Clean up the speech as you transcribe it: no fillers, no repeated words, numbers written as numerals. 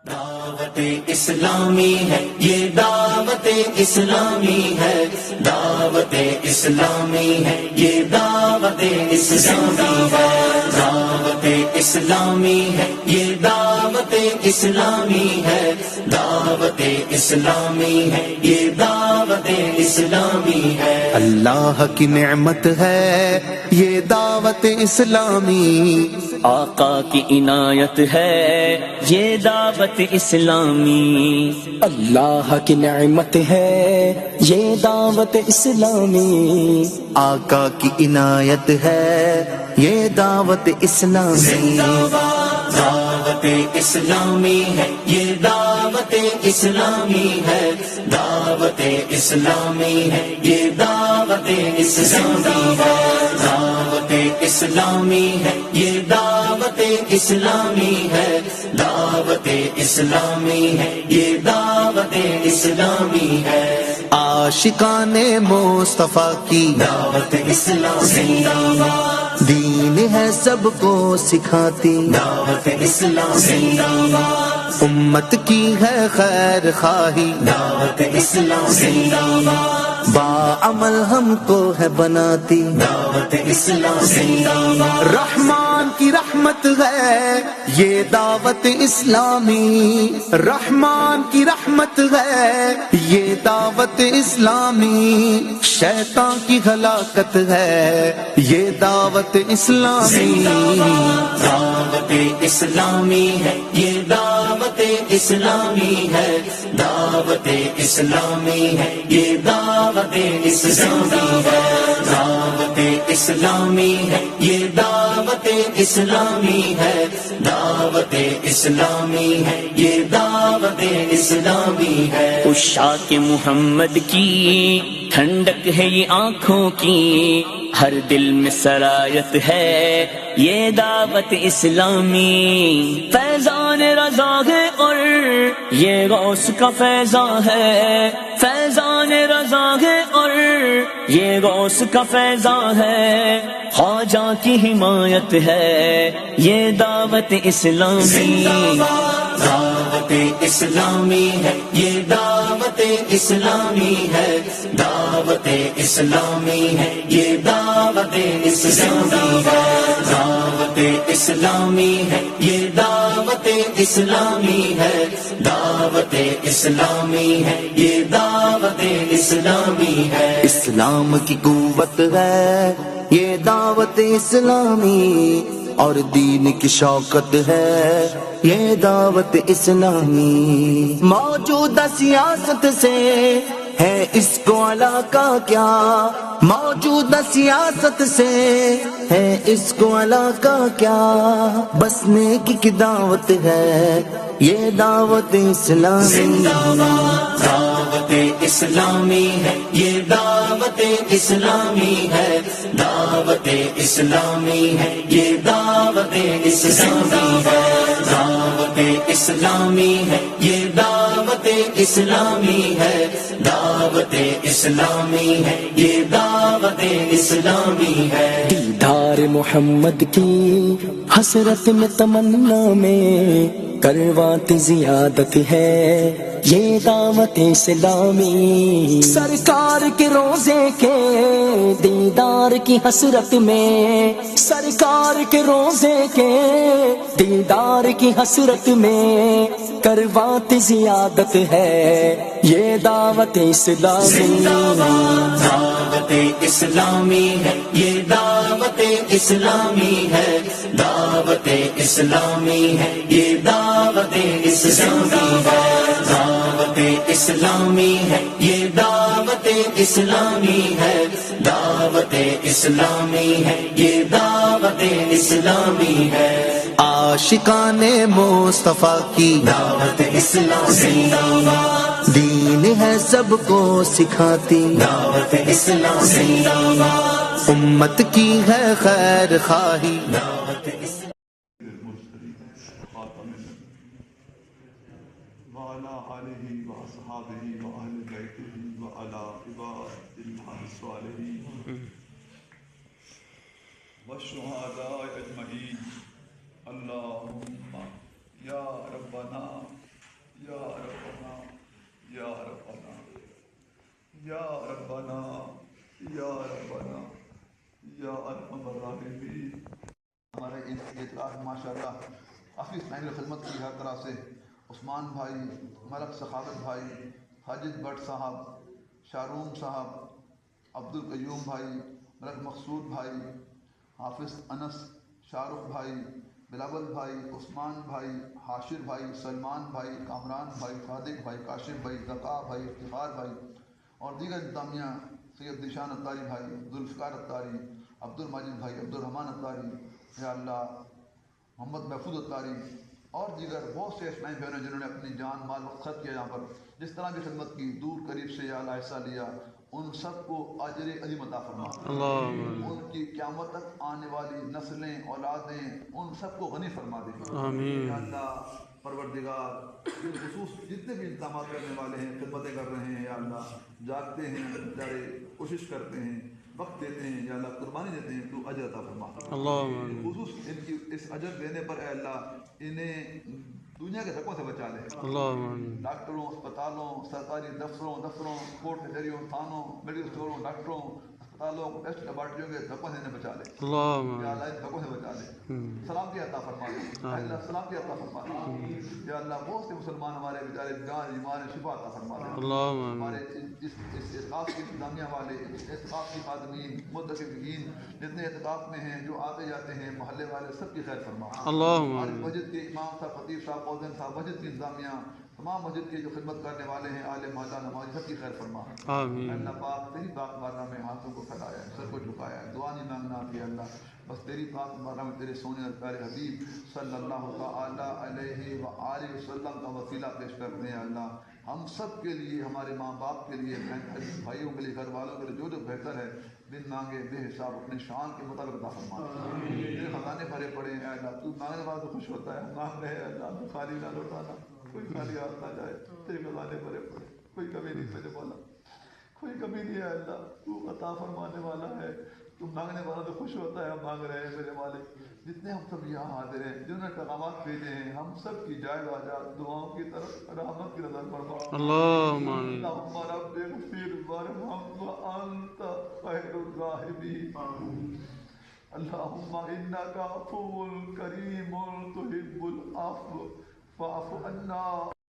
دعوت اسلامی ہے یہ دعوت اسلامی ہے، دعوت اسلامی ہے یہ دعوت اسلامی ہے، دعوت اسلامی ہے یہ دعوت اسلامی ہے، دعوت اسلامی ہے یہ دعوت اسلامی ہے۔ اللہ کی نعمت ہے یہ دعوت اسلامی، آقا کی عنایت ہے یہ دعوت اسلامی، اللہ کی نعمت ہے یہ دعوت اسلامی، آقا کی عنایت ہے یہ دعوت اسلامی۔ دعوت اسلامی ہے یہ دعوت اسلامی ہے، دعوت اسلامی ہے یہ دعوت اسلامی ہے، دعوت اسلامی ہے یہ دعوت اسلامی ہے، دعوت اسلامی ہے یہ دعوت اسلامی ہے۔ عاشقان مصطفیٰ کی دعوت اسلامی، دین ہے سب کو سکھاتی، دعوت اسلامی، امت کی ہے خیر خواہی، دعوت اسلامی، باعمل ہم کو ہے بناتی، دعوت اسلامی، رحمان کی رحمت ہے یہ دعوت اسلامی، رحمان کی رحمت ہے یہ دعوت اسلامی، شیطان کی ہلاکت ہے یہ دعوت اسلامی۔ دعوت اسلامی ہے یہ دعوت اسلامی ہے، دعوت اسلامی ہے یہ دعوت اسلامی ہے، دعوت اسلامی ہے یہ دعوت اسلامی ہے، دعوت اسلامی ہے یہ دعوت اسلامی ہے۔ عشاق محمد کی ٹھنڈک ہے یہ آنکھوں کی، ہر دل میں سرایت ہے یہ دعوت اسلامی، فیضان رضا ہے اور یہ غوث کا فیضان ہے، فیضان رضا ہے اور یہ غوث کا فیضان ہے، خواجہ کی حمایت ہے یہ دعوت اسلامی، دعوت اسلامی ہے یہ دعوت اسلامی ہے، دعوت اسلامی ہے یہ دعوت اسلامی ہے، دعوت اسلامی ہے یہ دعوت اسلامی ہے، دعوت اسلامی ہے یہ دعوت اسلامی ہے۔ اسلام کی قوت ہے یہ دعوت اسلامی، اور دین کی شوکت ہے یہ دعوت اسلامی، موجودہ سیاست سے ہے اس کو علاقہ کیا، موجودہ سیاست سے ہے اس کو علاقہ کیا، بس نیکی کی دعوت ہے یہ دعوت اسلامی، دعوت اسلامی ہے یہ دعوت اسلامی ہے، دعوت اسلامی ہے یہ دعوت اسلامی ہے، دعوت اسلامی ہے یہ دعوت اسلامی ہے، دعوت اسلامی ہے یہ دعوت اسلامی ہے۔ دیدار محمد کی حسرت میں تمنا میں کروات زیادت ہے یہ دعوت اسلامی، سرکار کے روزے کے دیدار کی حسرت میں، سرکار کے روزے کے دیدار کی حسرت میں کروات زیادت ہے یہ دعوت اسلامی، دعوت اسلامی ہے یہ دعوت اسلامی ہے، دعوت اسلامی ہے یہ دعوت اسلامی ہے، دعوت اسلامی ہے یہ دعوت اسلامی ہے، دعوت اسلامی ہے یہ دعوت اسلامی ہے۔ عاشقان مصطفیٰ کی دعوت اسلامی، دین ہے سب کو سکھاتی، دعوت اسلامی، امت کی ہے خیر خواہی، دعوت اسلامی۔ وعلى آله وأصحابه وأهل بيته وعلى عباد الله الصالحين والشهداء أجمعين، اللهم يا ربنا माशाअल्लाह काफ़ी टाइम खिदमत की हर तरह से। उस्मान भाई, मलक सखावत भाई, हाजिद भट्ट साहब, शाहरूम साहब, अब्दुल कयूम भाई, मलक मकसूद भाई, हाफिज़ अनस, शाहरुख भाई, बिलावल भाई, उस्मान भाई, हाशिर भाई, सलमान भाई, कामरान भाई, सादिक भाई, काशिफ भाई, ज़का भाई, इफ्तिखार भाई और दीगर इंतज़ामिया, सैयद दिशान अत्तारी भाई, जुल्फ़िकार अत्तारी, अब्दुल माजिद भाई, अब्दुल रहमान अत्तारी, या अल्लाह मोहम्मद महफूज अत्तारी और दीगर बहुत से इस्लामी बहनों जिन्होंने अपनी जान माल वक्त खर्च किया यहाँ पर, जिस तरह की खिदमत की, दूर करीब से या अल्लाह हिस्सा लिया, उन सबको अजर अज़ीम अता फरमा। उनकी क़यामत तक आने वाली नस्लें, औलादें, उन सबको गनी फरमा दे। आमीन। या अल्लाह परवरदिगार, बिलखुसूस जितने भी इंतजाम करने वाले हैं, खिदमतें कर रहे हैं, या अल्लाह जागते हैं बेचारे, कोशिश करते हैं, वक्त देते हैं, या अल्लाह कुर्बानी देते हैं, तू अजर अता फरमा। बिलखुसूस इनकी इस अजर देने पर ए अल्लाह इन्हें दुनिया के धक्कों से बचा ले। डॉक्टरों, अस्पतालों, सरकारी दफ्तरों, कोर्ट कचहरियों, थानों, मेडिकल स्टोरों, डॉक्टरों, अस्पतालों, टेस्ट लेबॉर्ट्रियों के धक्कों से इन्हें बचा ले। या अल्लाह इन धक्कों से बचा ले, सलामती अता फरमा दे। अल्लाह सलामती अता फरमा दे। या अल्लाह बहुत से मुसलमान हमारे बेचारे जान ईमान शिफा अता फरमा दे। हमारे इस इत्काफ की इंतजामिया वाले, इत्काफ की खादमीन, मुद्दकीन जितने इत्काफ में हैं, जो आते जाते हैं, मोहल्ले वाले, सबकी खैर फरमा। हमारी मस्जिद के इमाम साहब, खतीब साहब, मौज़िन साहब, मस्जिद की इंतजामिया, तमाम मस्जिद के जो खिदमत करने वाले हैं, आले मोहल्ला नमाज़ी, सबकी खैर फरमा। अल्लाह पाक तेरी पाक बारगाह में हाथों को फैलाया है, सर को झुकाया है, दुआ नहीं मांगना कि अल्लाह बस तेरी पाक बारगाह में तेरे सोने और प्यारे हबीब सल्लल्लाहु तआला अलैहि व आलिहि वसल्लम का वसीला पेश करते हैं। अल्लाह हम सब के लिए, हमारे माँ बाप के लिए, भाइयों के लिए, घर वालों के लिए जो जो बेहतर है, बिन मांगे बेहिसाब अपने शान के मुताबिक अता फरमा। तेरे खजाने भरे पड़े हैं अल्लाह, तू मांगने वाला तो खुश होता है, मांग रहे हैं अल्लाह, खाली ना लौटाना, कोई खाली हाथ ना जाए। तेरे खजाने भरे पड़े, कोई कमी नहीं तेरे वाला, कोई कमी नहीं है अल्लाह, तू अता फरमाने वाला है, तू मांगने वाला तो खुश होता है। हम मांग रहे हैं मेरे मालिक, जितने हम सब यहाँ हाजिर हैं, जिन्होंने पैगामात भेजे हैं, हम सब की जायज़ आजाद दुआओं की तरफ रहमत की नज़र फरमा। अल्लाहुम्मा रब्बि ग़फ़िर वरहम व अंत खैरुर राहिमीन। अल्लाहुम्मा इन्नका अफ़ुव्वुन करीमुन तुहिब्बुल अफ़्व फ़अफ़ु अन्ना।